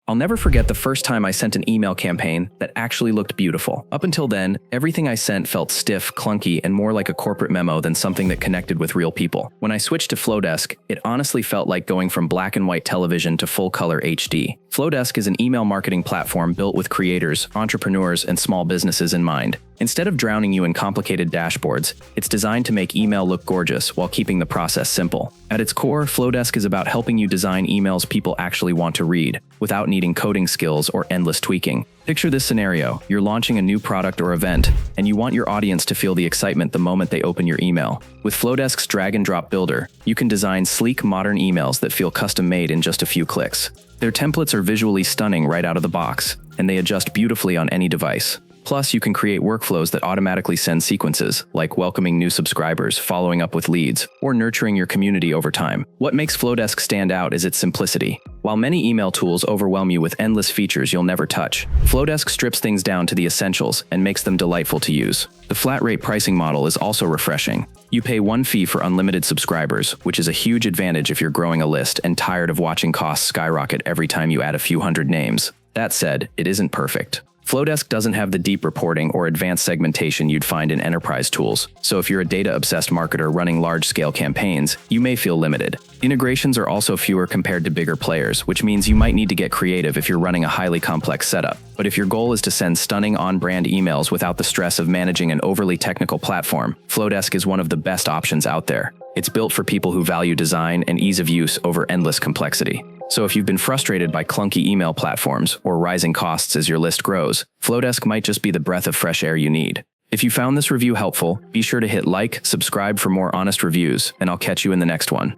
I'll never forget the first time I sent an email campaign that actually looked beautiful. Up until then, everything I sent felt stiff, clunky, and more like a corporate memo than something that connected with real people. When I switched to Flodesk, it honestly felt like going from black and white television to full-color HD. Flodesk is an email marketing platform built with creators, entrepreneurs, and small businesses in mind. Instead of drowning you in complicated dashboards, it's designed to make email look gorgeous while keeping the process simple. At its core, Flodesk is about helping you design emails people actually want to read, without needing coding skills or endless tweaking. Picture this scenario: you're launching a new product or event, and you want your audience to feel the excitement the moment they open your email. With Flodesk's drag-and-drop builder, you can design sleek, modern emails that feel custom-made in just a few clicks. Their templates are visually stunning right out of the box, and they adjust beautifully on any device. Plus, you can create workflows that automatically send sequences, like welcoming new subscribers, following up with leads, or nurturing your community over time. What makes Flodesk stand out is its simplicity. While many email tools overwhelm you with endless features you'll never touch, Flodesk strips things down to the essentials and makes them delightful to use. The flat-rate pricing model is also refreshing. You pay one fee for unlimited subscribers, which is a huge advantage if you're growing a list and tired of watching costs skyrocket every time you add a few hundred names. That said, it isn't perfect. Flodesk doesn't have the deep reporting or advanced segmentation you'd find in enterprise tools, so if you're a data-obsessed marketer running large-scale campaigns, you may feel limited. Integrations are also fewer compared to bigger players, which means you might need to get creative if you're running a highly complex setup. But if your goal is to send stunning on-brand emails without the stress of managing an overly technical platform, Flodesk is one of the best options out there. It's built for people who value design and ease of use over endless complexity. So if you've been frustrated by clunky email platforms or rising costs as your list grows, Flodesk might just be the breath of fresh air you need. If you found this review helpful, be sure to hit like, subscribe for more honest reviews, and I'll catch you in the next one.